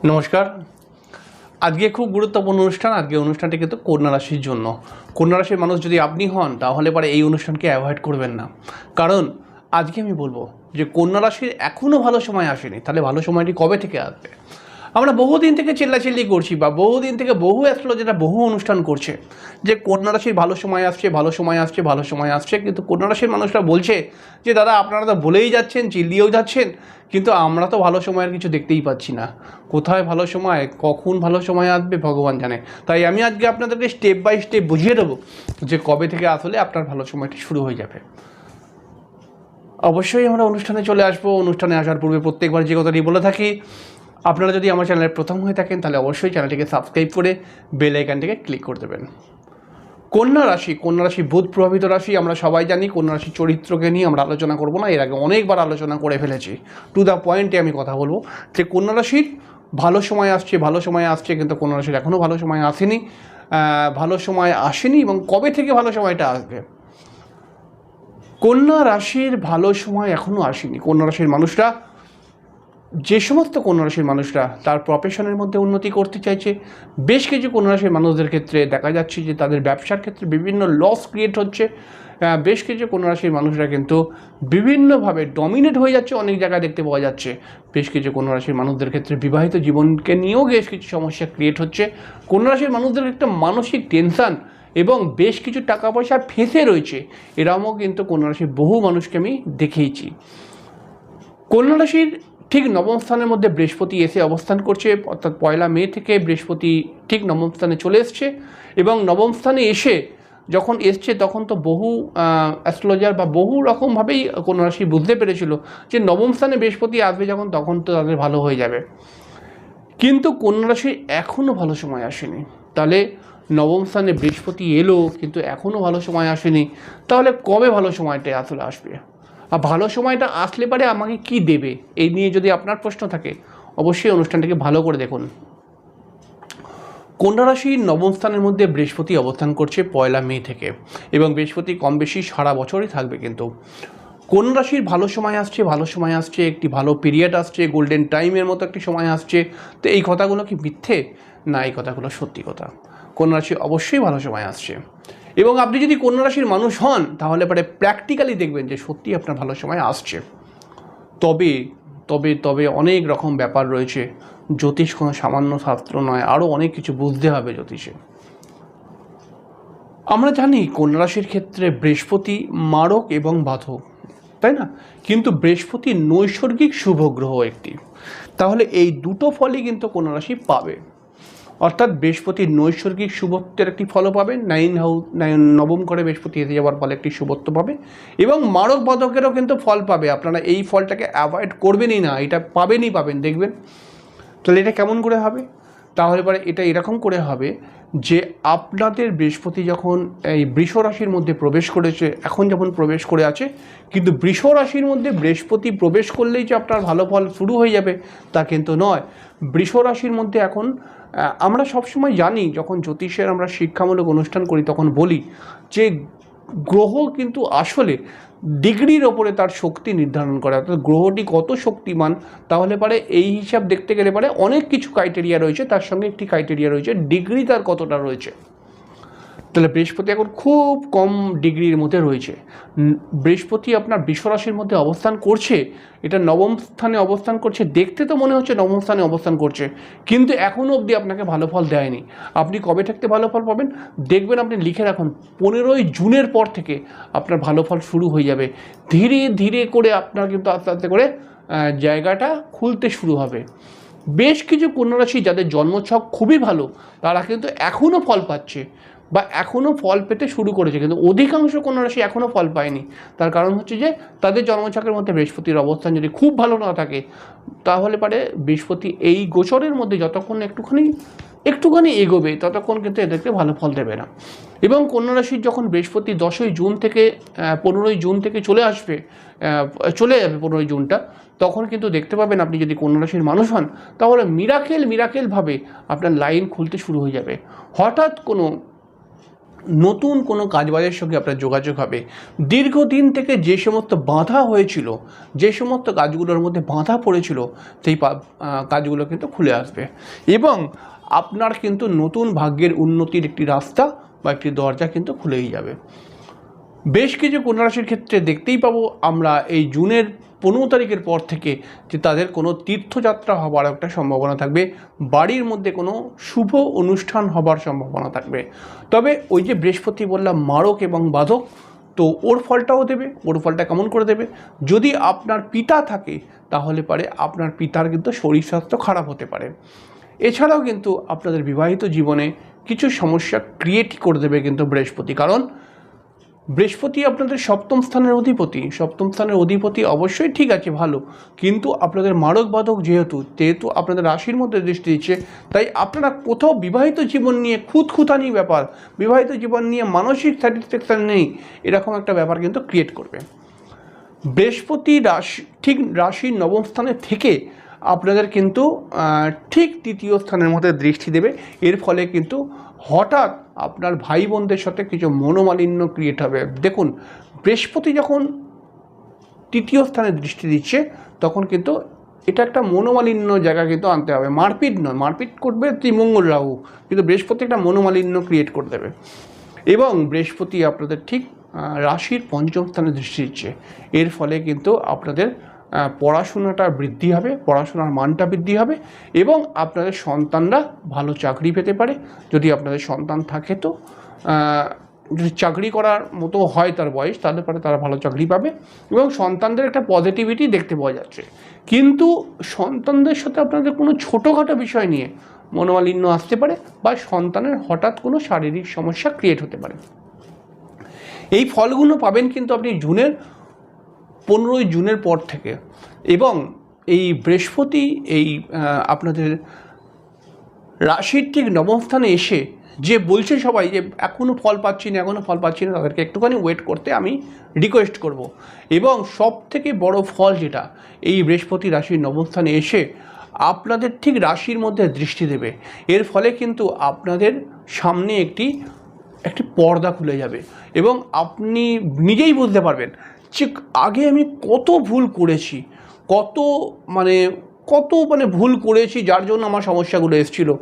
নমস্কার। আজকে খুব গুরুত্বপূর্ণ অনুষ্ঠান। আজকে অনুষ্ঠানটি কিন্তু কন্যা রাশির জন্য। কন্যা রাশির মানুষ যদি আপনি হন তাহলে পরে এই অনুষ্ঠানকে অ্যাভয়েড করবেন না। কারণ আজকে আমি বলবো যে কন্যা রাশির এখনও ভালো সময় আসেনি। তাহলে ভালো সময়টি কবে থেকে আসবে? আমরা বহুদিন থেকে চিল্লাচিল্লি করছি বা বহুদিন থেকে বহু অ্যাস্ট্রোলজাররা বহু অনুষ্ঠান করছে যে কন্যা রাশির ভালো সময় আসছে, ভালো সময় আসছে, ভালো সময় আসছে। কিন্তু কন্যা রাশির মানুষরা বলছে যে দাদা আপনারা তো বলেই যাচ্ছেন, চিল্লিয়েও যাচ্ছেন, কিন্তু আমরা তো ভালো সময়ের কিছু দেখতেই পাচ্ছি না। কোথায় ভালো সময়, কখন ভালো সময় আসবে ভগবান জানে। তাই আমি আজকে আপনাদেরকে স্টেপ বাই স্টেপ বুঝিয়ে দেবো যে কবে থেকে আসলে আপনার ভালো সময়টি শুরু হয়ে যাবে। অবশ্যই আমরা অনুষ্ঠানে চলে আসবো। অনুষ্ঠানে আসার পূর্বে প্রত্যেকবার যে কথাটি বলে থাকি, আপনারা যদি আমার চ্যানেলের প্রথম হয়ে থাকেন তাহলে অবশ্যই চ্যানেলটিকে সাবস্ক্রাইব করে বেল আইকনটিকে ক্লিক করে দেবেন। কন্যা রাশি বুধ প্রভাবিত রাশি। আমরা সবাই জানি কন্যা রাশির চরিত্রকে নিয়ে আমরা আলোচনা করব না, এর আগে অনেকবার আলোচনা করে ফেলেছি। টু দ্য পয়েন্টে আমি কথা বলবো যে কন্যা রাশির ভালো সময় আসছে, ভালো সময় আসছে, কিন্তু কন্যা রাশির এখনও ভালো সময় আসেনি। ভালো সময় আসেনি এবং কবে থেকে ভালো সময়টা আসবে? কন্যা রাশির ভালো সময় এখনও আসেনি। কন্যা রাশির মানুষরা, যে সমস্ত কন্যা রাশির মানুষরা তার প্রফেশনের মধ্যে উন্নতি করতে চাইছে, বেশ কিছু কন্যা রাশির মানুষদের ক্ষেত্রে দেখা যাচ্ছে যে তাদের ব্যবসার ক্ষেত্রে বিভিন্ন লস ক্রিয়েট হচ্ছে। বেশ কিছু কন্যা রাশির মানুষরা কিন্তু বিভিন্নভাবে ডমিনেট হয়ে যাচ্ছে, অনেক জায়গায় দেখতে পাওয়া যাচ্ছে। বেশ কিছু কন্যা রাশির মানুষদের ক্ষেত্রে বিবাহিত জীবনকে নিয়েও বেশ কিছু সমস্যা ক্রিয়েট হচ্ছে। কন্যা রাশির মানুষদের একটা মানসিক টেনশান এবং বেশ কিছু টাকা পয়সা ফেঁসে রয়েছে, এরকমও কিন্তু কন্যা রাশির বহু মানুষকে আমি দেখেইছি। কন্যা রাশির ঠিক নবম স্থানের মধ্যে বৃহস্পতি এসে অবস্থান করছে, অর্থাৎ 1 মে থেকে বৃহস্পতি ঠিক নবম স্থানে চলে এসছে। এবং নবম স্থানে এসে যখন এসছে তখন তো বহু অ্যাস্ট্রোলজার বা বহু রকমভাবেই কন্যা রাশি বুঝতে পেরেছিল যে নবম স্থানে বৃহস্পতি আসবে যখন, তখন তো তাদের ভালো হয়ে যাবে। কিন্তু কন্যা রাশির এখনও ভালো সময় আসেনি। তাহলে নবম স্থানে বৃহস্পতি এলো কিন্তু এখনও ভালো সময় আসেনি। তাহলে কবে ভালো সময়টা আসলে আসবে? আর ভালো সময়টা আসলে পারে আমাকে কি দেবে, এই নিয়ে যদি আপনার প্রশ্ন থাকে অবশ্যই অনুষ্ঠানটাকে ভালো করে দেখুন। কন্যা রাশির নবম স্থানের মধ্যে বৃহস্পতি অবস্থান করছে 1 মে থেকে, এবং বৃহস্পতি কম বেশি সারা বছরই থাকবে। কিন্তু কন্যা রাশির ভালো সময় আসছে, ভালো সময় আসছে, একটি ভালো পিরিয়ড আসছে, গোল্ডেন টাইমের মতো একটি সময় আসছে। তো এই কথাগুলো কি মিথ্যে? না, এই কথাগুলো সত্যি কথা। কন্যা রাশি অবশ্যই ভালো সময় আসছে, এবং আপনি যদি কন্যা রাশির মানুষ হন তাহলে পরে প্র্যাকটিক্যালি দেখবেন যে সত্যি আপনার ভালো সময় আসছে। তবে তবে তবে অনেক রকম ব্যাপার রয়েছে। জ্যোতিষ কোনো সামান্য শাস্ত্র নয়, আরও অনেক কিছু বুঝতে হবে জ্যোতিষে। আমরা জানি কন্যা রাশির ক্ষেত্রে বৃহস্পতি মারক এবং বাধক, তাই না? কিন্তু বৃহস্পতি নৈসর্গিক শুভ গ্রহ একটি। তাহলে এই দুটো ফলই কিন্তু কন্যা রাশি পাবে। অর্থাৎ বৃহস্পতির নৈসর্গিক শুভত্বের একটি ফলও পাবে, নবম ঘরে বৃহস্পতি এসে যাওয়ার ফলে একটি শুভত্ব পাবে, এবং মারক বাধকেরও কিন্তু ফল পাবে। আপনারা এই ফলটাকে অ্যাভয়েড করবেনই না, এটা পাবেন দেখবেন। তাহলে এটা কেমন করে হবে? তাহলে পরে এটা এরকম করে হবে যে আপনাদের বৃহস্পতি যখন এই বৃষ রাশির মধ্যে প্রবেশ করেছে, এখন যেমন প্রবেশ করে আছে, কিন্তু বৃষ রাশির মধ্যে বৃহস্পতি প্রবেশ করলেই যে আপনার ভালো ফল শুরু হয়ে যাবে তা কিন্তু নয়। বৃষ রাশির মধ্যে এখন আমরা সবসময় জানি, যখন জ্যোতিষের আমরা শিক্ষামূলক অনুষ্ঠান করি তখন বলি যে গ্রহ কিন্তু আসলে ডিগ্রির ওপরে তার শক্তি নির্ধারণ করে, অর্থাৎ গ্রহটি কত শক্তিমান। তাহলে পারে এই হিসাব দেখতে গেলে পারে অনেক কিছু ক্রাইটেরিয়া রয়েছে, তার সঙ্গে একটি ক্রাইটেরিয়া রয়েছে ডিগ্রি তার কতটা রয়েছে। তাহলে বৃহস্পতি এখন খুব কম ডিগ্রির মধ্যে রয়েছে। বৃহস্পতি আপনার বৃষ রাশির মধ্যে অবস্থান করছে, এটা নবম স্থানে অবস্থান করছে। দেখতে তো মনে হচ্ছে নবম স্থানে অবস্থান করছে, কিন্তু এখনও অবধি আপনাকে ভালো ফল দেয়নি। আপনি কবে থাকতে ভালো ফল পাবেন দেখবেন, আপনি লিখে রাখুন 15ই জুনের পর থেকে আপনার ভালো ফল শুরু হয়ে যাবে। ধীরে ধীরে করে আপনার কিন্তু আস্তে আস্তে করে জায়গাটা খুলতে শুরু হবে। বেশ কিছু কন্যা রাশি যাদের জন্মছক খুবই ভালো তারা কিন্তু এখনও ফল পাচ্ছে বা এখনও ফল পেতে শুরু করেছে, কিন্তু অধিকাংশ কন্যা রাশি এখনও ফল পায়নি। তার কারণ হচ্ছে যে তাদের জন্মছকের মধ্যে বৃহস্পতির অবস্থান যদি খুব ভালো না থাকে, তাহলে পারে বৃহস্পতি এই গোচরের মধ্যে যতক্ষণ একটুখানি এগোবে ততক্ষণ কিন্তু এদেরকে ভালো ফল দেবে না। এবং কন্যা রাশির যখন বৃহস্পতি 10ই জুন থেকে 15ই জুন থেকে চলে যাবে 15ই জুনটা, তখন কিন্তু দেখতে পাবেন আপনি যদি কন্যা রাশির মানুষ হন তাহলে মিরাকেলভাবে আপনার লাইন খুলতে শুরু হয়ে যাবে। হঠাৎ কোনো নতুন কোনো কাজবাজের সঙ্গে আপনার যোগাযোগ হবে। দীর্ঘদিন থেকে যে সমস্ত বাধা হয়েছিল, যে সমস্ত কাজগুলোর মধ্যে বাধা পড়েছিল, সেই কাজগুলো কিন্তু খুলে আসবে এবং আপনার কিন্তু নতুন ভাগ্যের উন্নতির একটি রাস্তা বা একটি দরজা কিন্তু খুলেই যাবে। বেশ কিছু কন্যা রাশির ক্ষেত্রে দেখতেই পাবো আমরা এই জুনের 15 তারিখের পর থেকে যে তাদের কোনো তীর্থযাত্রা হবার একটা সম্ভাবনা থাকবে, বাড়ির মধ্যে কোনো শুভ অনুষ্ঠান হবার সম্ভাবনা থাকবে। তবে ওই যে বৃহস্পতি বললাম মারক এবং বাধক, তো ওর ফলটাও দেবে। ওর ফলটা কেমন করে দেবে? যদি আপনার পিতা থাকে তাহলে পারে আপনার পিতার কিন্তু শরীর স্বাস্থ্য খারাপ হতে পারে। এছাড়াও কিন্তু আপনাদের বিবাহিত জীবনে কিছু সমস্যা ক্রিয়েট করে দেবে কিন্তু বৃহস্পতি, কারণ বৃহস্পতি আপনাদের সপ্তম স্থানের অধিপতি। সপ্তম স্থানের অধিপতি অবশ্যই ঠিক আছে, ভালো, কিন্তু আপনাদের মারক বাধক যেহেতু আপনাদের রাশির মধ্যে দৃষ্টি দিচ্ছে, তাই আপনারা কোথাও বিবাহিত জীবন নিয়ে খুঁতখুঁতানি ব্যাপার, বিবাহিত জীবন নিয়ে মানসিক স্যাটিসফ্যাকশান নেই, এরকম একটা ব্যাপার কিন্তু ক্রিয়েট করবে। বৃহস্পতি রাশির নবম স্থানে থেকে আপনাদের কিন্তু ঠিক তৃতীয় স্থানের মধ্যে দৃষ্টি দেবে। এর ফলে কিন্তু হঠাৎ আপনার ভাই বোনদের সাথে কিছু মনোমালিন্য ক্রিয়েট হবে। দেখুন, বৃহস্পতি যখন তৃতীয় স্থানে দৃষ্টি দিচ্ছে তখন কিন্তু এটা একটা মনোমালিন্য জায়গা কিন্তু আনতে হবে। মারপিট নয়, মারপিট করবে ত্রিমঙ্গল রাহু, কিন্তু বৃহস্পতি একটা মনোমালিন্য ক্রিয়েট করে দেবে। এবং বৃহস্পতি আপনাদের ঠিক রাশির পঞ্চম স্থানে দৃষ্টি দিচ্ছে। এর ফলে কিন্তু আপনাদের পড়াশোনাটা বৃদ্ধি হবে, পড়াশোনার মানটা বৃদ্ধি হবে এবং আপনাদের সন্তানরা ভালো চাকরি পেতে পারে। যদি আপনাদের সন্তান থাকে তো যদি চাকরি করার মতো হয় তার বয়স, তাহলে পরে তারা ভালো চাকরি পাবে এবং সন্তানদের একটা পজিটিভিটি দেখতে পাওয়া যাচ্ছে। কিন্তু সন্তানদের সাথে আপনাদের কোনো ছোটোখাটো বিষয় নিয়ে মনোমালিন্য আসতে পারে বা সন্তানের হঠাৎ কোনো শারীরিক সমস্যা ক্রিয়েট হতে পারে। এই ফলগুলো পাবেন কিন্তু আপনি 15 জুনের পর থেকে। এবং এই বৃহস্পতি এই আপনাদের রাশির ঠিক নবম স্থানে এসে যে বলছে সবাই যে এখনও ফল পাচ্ছি না, তাদেরকে একটুখানি ওয়েট করতে আমি রিকোয়েস্ট করব। এবং সব থেকে বড় ফল যেটা, এই বৃহস্পতি রাশির নবম স্থানে এসে আপনাদের ঠিক রাশির মধ্যে দৃষ্টি দেবে। এর ফলে কিন্তু আপনাদের সামনে একটি পর্দা খুলে যাবে এবং আপনি নিজেই বুঝতে পারবেন যে আগে আমি কত ভুল করেছি, কত ভুল করেছি, যার জন্য আমার সমস্যাগুলো এসেছিলো।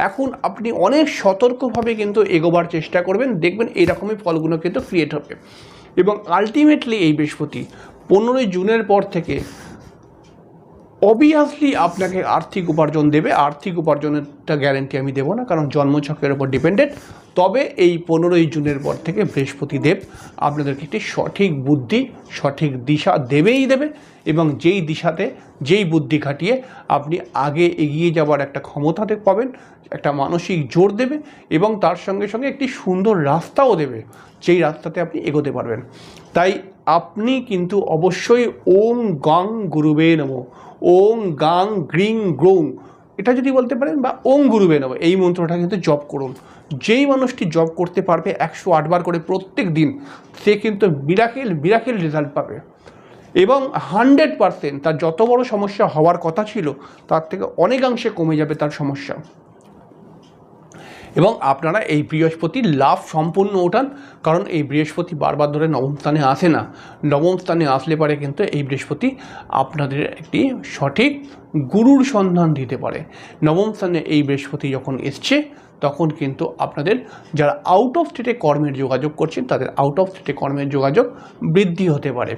এখন আপনি অনেক সতর্কভাবে কিন্তু এগোবার চেষ্টা করবেন, দেখবেন এইরকমই ফলগুলো কিন্তু ক্রিয়েট হবে। এবং আলটিমেটলি এই বৃহস্পতি 15 জুনের পর থেকে অবভিয়াসলি আপনাকে আর্থিক উপার্জন দেবে। আর্থিক উপার্জনেরটা গ্যারেন্টি আমি দেবো না, কারণ জন্মছকের ওপর ডিপেন্ডেন্ট। তবে এই 15 জুনের পর থেকে বৃহস্পতি দেব আপনাদেরকে একটি সঠিক বুদ্ধি, সঠিক দিশা দেবেই দেবে এবং যেই দিশাতে, যেই বুদ্ধি খাটিয়ে আপনি আগে এগিয়ে যাওয়ার একটা ক্ষমতা পাবেন, একটা মানসিক জোর দেবে এবং তার সঙ্গে সঙ্গে একটি সুন্দর রাস্তাও দেবে, যেই রাস্তাতে আপনি এগোতে পারবেন। তাই আপনি কিন্তু অবশ্যই ওং গাং গুরুবে নমঃ, ওং গাং গ্রিং গ্রৌং, এটা যদি বলতে পারেন, বা ওং গুরুবে নমঃ, এই মন্ত্রটা কিন্তু জপ করুন। যেই মানুষটি জপ করতে পারবে 108 বার করে প্রত্যেক দিন, সে কিন্তু মিরাকেল রেজাল্ট পাবে এবং 100% তার যত বড় সমস্যা হওয়ার কথা ছিল তার থেকে অনেকাংশে কমে যাবে তার সমস্যা। এবং আপনারা এই বৃহস্পতির লাভ সম্পূর্ণ ওঠান, কারণ এই বৃহস্পতি বারবার ধরে নবম স্থানে আসে না। নবম স্থানে আসলে পারে কিন্তু এই বৃহস্পতি আপনাদের একটি সঠিক গুরুর সন্ধান দিতে পারে। নবম স্থানে এই বৃহস্পতি যখন এসছে তখন কিন্তু আপনাদের যারা আউট অফ স্টেটে কর্মের যোগাযোগ করছেন তাদের আউট অফ স্টেটে কর্মের যোগাযোগ বৃদ্ধি হতে পারে।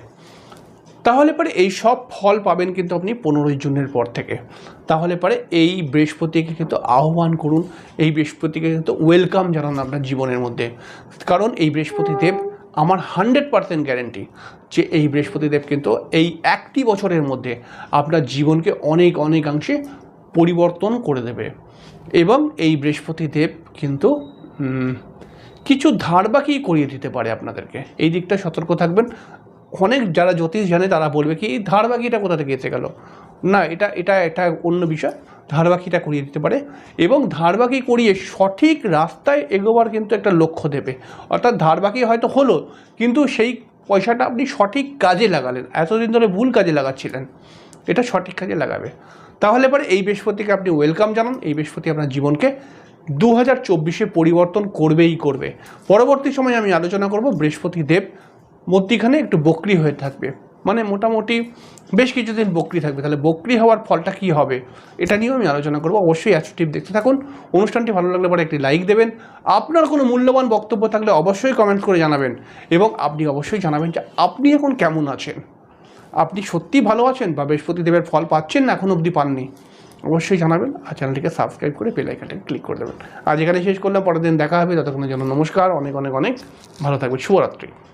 তাহলে পরে এই সব ফল পাবেন কিন্তু আপনি 15 জুনের পর থেকে। তাহলে পরে এই বৃহস্পতিকে কিন্তু আহ্বান করুন, এই বৃহস্পতিকে কিন্তু ওয়েলকাম জানান আপনার জীবনের মধ্যে, কারণ এই বৃহস্পতি দেব আমার 100% গ্যারেন্টি যে এই বৃহস্পতি দেব কিন্তু এই একটি বছরের মধ্যে আপনার জীবনকে অনেকাংশে পরিবর্তন করে দেবে। এবং এই বৃহস্পতি দেব কিন্তু কিছু ধারবাকি করিয়ে দিতে পারে আপনাদেরকে, এই দিকটা সতর্ক থাকবেন। অনেক যারা জ্যোতিষ জানে তারা বলবে কি এই ধারবাকিটা কোথা থেকে এসে গেল, না এটা অন্য বিষয়, ধারবাকিটা করিয়ে দিতে পারে এবং ধারবাকি করিয়ে সঠিক রাস্তায় এগোবার কিন্তু একটা লক্ষ্য দেবে। অর্থাৎ ধারবাকি হয়তো হলো, কিন্তু সেই পয়সাটা আপনি সঠিক কাজে লাগালেন, এতদিন ধরে ভুল কাজে লাগাচ্ছিলেন, এটা সঠিক কাজে লাগাবে। তাহলে পরে এই বৃহস্পতিকে আপনি ওয়েলকাম জানান, এই বৃহস্পতি আপনার জীবনকে 2024-এ পরিবর্তন করবেই করবে। পরবর্তী সময়ে আমি আলোচনা করব বৃহস্পতি দেব মধ্যিখানে একটু বক্রি হয়ে থাকবে, মানে মোটামুটি বেশ কিছুদিন বক্রি থাকবে। তাহলে বক্রি হওয়ার ফলটা কী হবে এটা নিয়েও আমি আলোচনা করব। অবশ্যই অ্যাস্ট্রোটিপ দেখতে থাকুন। অনুষ্ঠানটি ভালো লাগলে পরে একটি লাইক দেবেন। আপনার কোনো মূল্যবান বক্তব্য থাকলে অবশ্যই কমেন্ট করে জানাবেন, এবং আপনি অবশ্যই জানাবেন যে আপনি এখন কেমন আছেন, আপনি সত্যিই ভালো আছেন বা বৃহস্পতি দেবের ফল পাচ্ছেন না এখন অবধি পাননি, অবশ্যই জানাবেন। আর চ্যানেলটিকে সাবস্ক্রাইব করে বেল আইকনটাকে ক্লিক করে দেবেন। আজ এখানে শেষ করলাম, পরের দিন দেখা হবে। ততক্ষণের জন্য নমস্কার, অনেক অনেক অনেক ভালো থাকবেন। শুভরাত্রি।